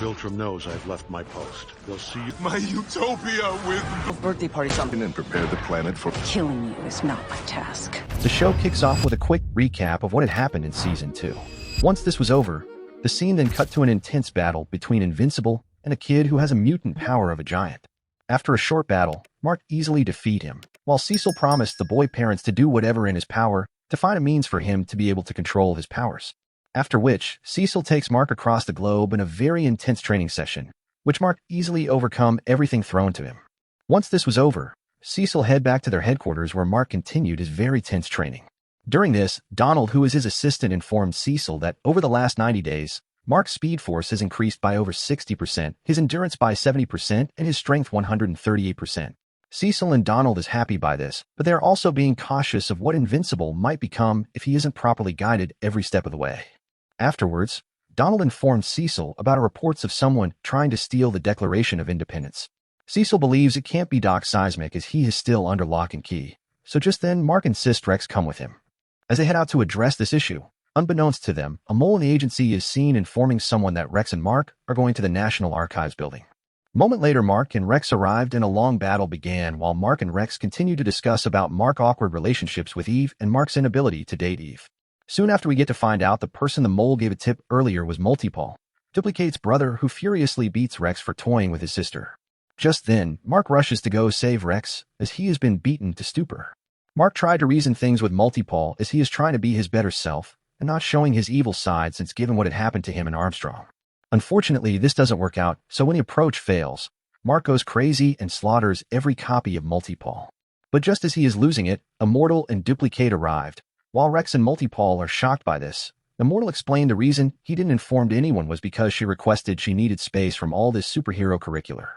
Viltrum knows I've left my post. They'll see you. My utopia with birthday party something and prepare the planet for Killing you is not my task. The show kicks off with a quick recap of what had happened in Season 2. Once this was over, the scene then cut to an intense battle between Invincible and a kid who has a mutant power of a giant. After a short battle, Mark easily defeated him, while Cecil promised the boy parents to do whatever in his power to find a means for him to be able to control his powers. After which, Cecil takes Mark across the globe in a very intense training session, which Mark easily overcome everything thrown to him. Once this was over, Cecil head back to their headquarters where Mark continued his very tense training. During this, Donald, who is his assistant, informed Cecil that over the last 90 days, Mark's speed force has increased by over 60%, his endurance by 70%, and his strength 138%. Cecil and Donald is happy by this, but they are also being cautious of what Invincible might become if he isn't properly guided every step of the way. Afterwards, Donald informed Cecil about reports of someone trying to steal the Declaration of Independence. Cecil believes it can't be Doc Seismic as he is still under lock and key, so just then Mark insists Rex come with him. As they head out to address this issue, unbeknownst to them, a mole in the agency is seen informing someone that Rex and Mark are going to the National Archives building. A moment later, Mark and Rex arrived and a long battle began while Mark and Rex continued to discuss about Mark's awkward relationships with Eve and Mark's inability to date Eve. Soon after, we get to find out the person the mole gave a tip earlier was Multipole, Duplicate's brother, who furiously beats Rex for toying with his sister. Just then, Mark rushes to go save Rex as he has been beaten to stupor. Mark tried to reason things with Multipole as he is trying to be his better self and not showing his evil side since given what had happened to him in Armstrong. Unfortunately, this doesn't work out, so when the approach fails, Mark goes crazy and slaughters every copy of Multipole. But just as he is losing it, Immortal and Duplicate arrived. While Rex and Multipole are shocked by this, Immortal explained the reason he didn't inform anyone was because she requested she needed space from all this superhero curricular.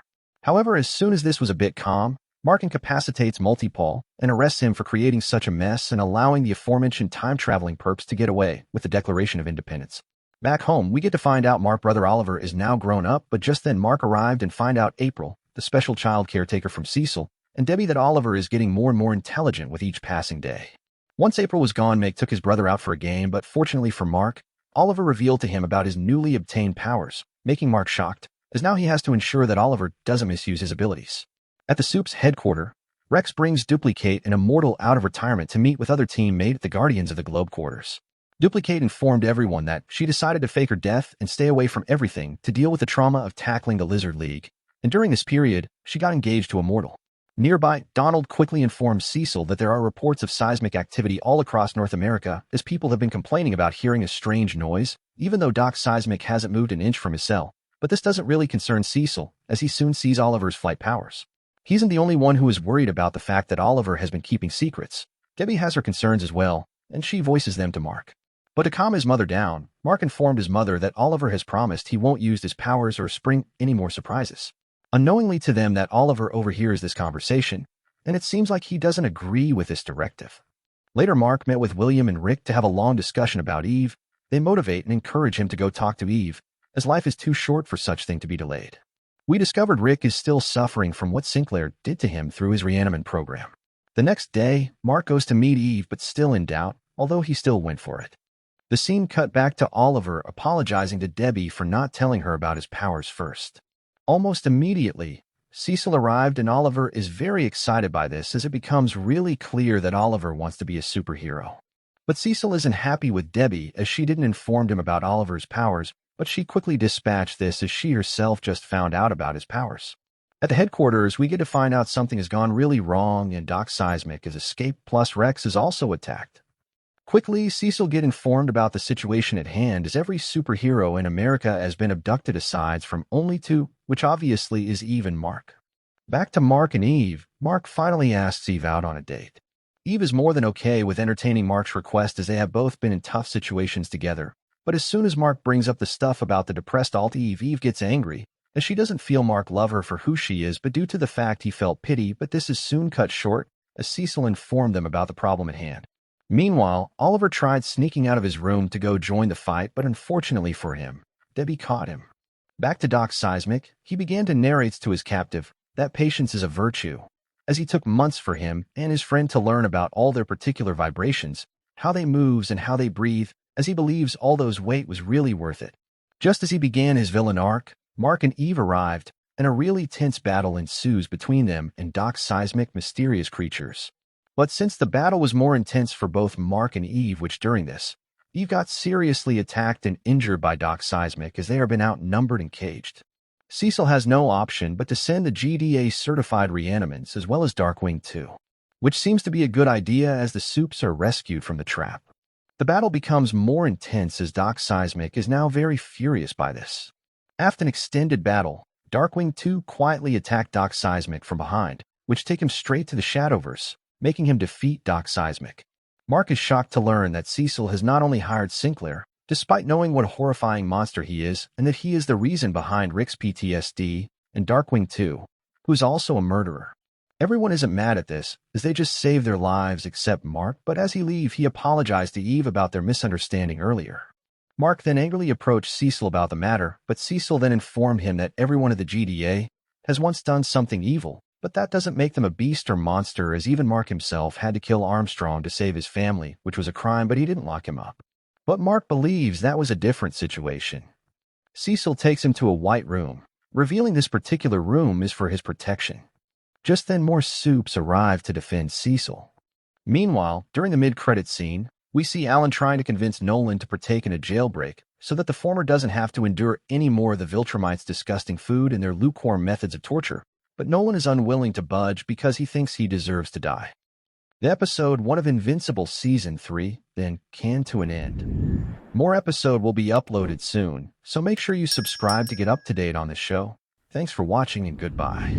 However, as soon as this was a bit calm, Mark incapacitates Multipole and arrests him for creating such a mess and allowing the aforementioned time-traveling perps to get away with the Declaration of Independence. Back home, we get to find out Mark's brother Oliver is now grown up, but just then Mark arrived and find out April, the special child caretaker from Cecil, and Debbie that Oliver is getting more and more intelligent with each passing day. Once April was gone, Meg took his brother out for a game, but fortunately for Mark, Oliver revealed to him about his newly obtained powers, making Mark shocked, as now he has to ensure that Oliver doesn't misuse his abilities. At the Soup's headquarters, Rex brings Duplicate and Immortal out of retirement to meet with other teammates at the Guardians of the Globe quarters. Duplicate informed everyone that she decided to fake her death and stay away from everything to deal with the trauma of tackling the Lizard League, and during this period, she got engaged to Immortal. Nearby, Donald quickly informs Cecil that there are reports of seismic activity all across North America as people have been complaining about hearing a strange noise, even though Doc Seismic hasn't moved an inch from his cell. But this doesn't really concern Cecil, as he soon sees Oliver's flight powers. He isn't the only one who is worried about the fact that Oliver has been keeping secrets. Debbie has her concerns as well, and she voices them to Mark. But to calm his mother down, Mark informed his mother that Oliver has promised he won't use his powers or spring any more surprises. Unknowingly to them that Oliver overhears this conversation, and it seems like he doesn't agree with this directive. Later, Mark met with William and Rick to have a long discussion about Eve. They motivate and encourage him to go talk to Eve, as life is too short for such thing to be delayed. We discovered Rick is still suffering from what Sinclair did to him through his reanimation program. The next day, Mark goes to meet Eve but still in doubt, although he still went for it. The scene cut back to Oliver apologizing to Debbie for not telling her about his powers first. Almost immediately, Cecil arrived and Oliver is very excited by this as it becomes really clear that Oliver wants to be a superhero. But Cecil isn't happy with Debbie as she didn't inform him about Oliver's powers, but she quickly dispatched this as she herself just found out about his powers. At the headquarters, we get to find out something has gone really wrong and Doc Seismic is escaped, plus Rex is also attacked. Quickly, Cecil get informed about the situation at hand as every superhero in America has been abducted aside from only two, which obviously is Eve and Mark. Back to Mark and Eve, Mark finally asks Eve out on a date. Eve is more than okay with entertaining Mark's request as they have both been in tough situations together, but as soon as Mark brings up the stuff about the depressed alt Eve gets angry, as she doesn't feel Mark love her for who she is but due to the fact he felt pity, but this is soon cut short as Cecil informed them about the problem at hand. Meanwhile, Oliver tried sneaking out of his room to go join the fight, but unfortunately for him, Debbie caught him. Back to Doc Seismic, he began to narrate to his captive that patience is a virtue, as he took months for him and his friend to learn about all their particular vibrations, how they moves and how they breathe, as he believes all those wait was really worth it. Just as he began his villain arc, Mark and Eve arrived, and a really tense battle ensues between them and Doc Seismic mysterious creatures. But since the battle was more intense for both Mark and Eve, which during this, Eve got seriously attacked and injured by Doc Seismic as they are been outnumbered and caged. Cecil has no option but to send the GDA-certified reanimants as well as Darkwing 2, which seems to be a good idea as the Supes are rescued from the trap. The battle becomes more intense as Doc Seismic is now very furious by this. After an extended battle, Darkwing 2 quietly attacked Doc Seismic from behind, which take him straight to the Shadowverse, making him defeat Doc Seismic. Mark is shocked to learn that Cecil has not only hired Sinclair, despite knowing what a horrifying monster he is and that he is the reason behind Rick's PTSD, and Darkwing 2, who is also a murderer. Everyone isn't mad at this, as they just saved their lives except Mark, but as he leaves, he apologized to Eve about their misunderstanding earlier. Mark then angrily approached Cecil about the matter, but Cecil then informed him that everyone at the GDA has once done something evil, but that doesn't make them a beast or monster, as even Mark himself had to kill Armstrong to save his family, which was a crime, but he didn't lock him up. But Mark believes that was a different situation. Cecil takes him to a white room, revealing this particular room is for his protection. Just then more Supes arrive to defend Cecil. Meanwhile, during the mid-credit scene, we see Alan trying to convince Nolan to partake in a jailbreak so that the former doesn't have to endure any more of the Viltrumites' disgusting food and their lukewarm methods of torture, but Nolan is unwilling to budge because he thinks he deserves to die. The episode 1 of Invincible Season 3 then came to an end. More episode will be uploaded soon, so make sure you subscribe to get up to date on this show. Thanks for watching and goodbye.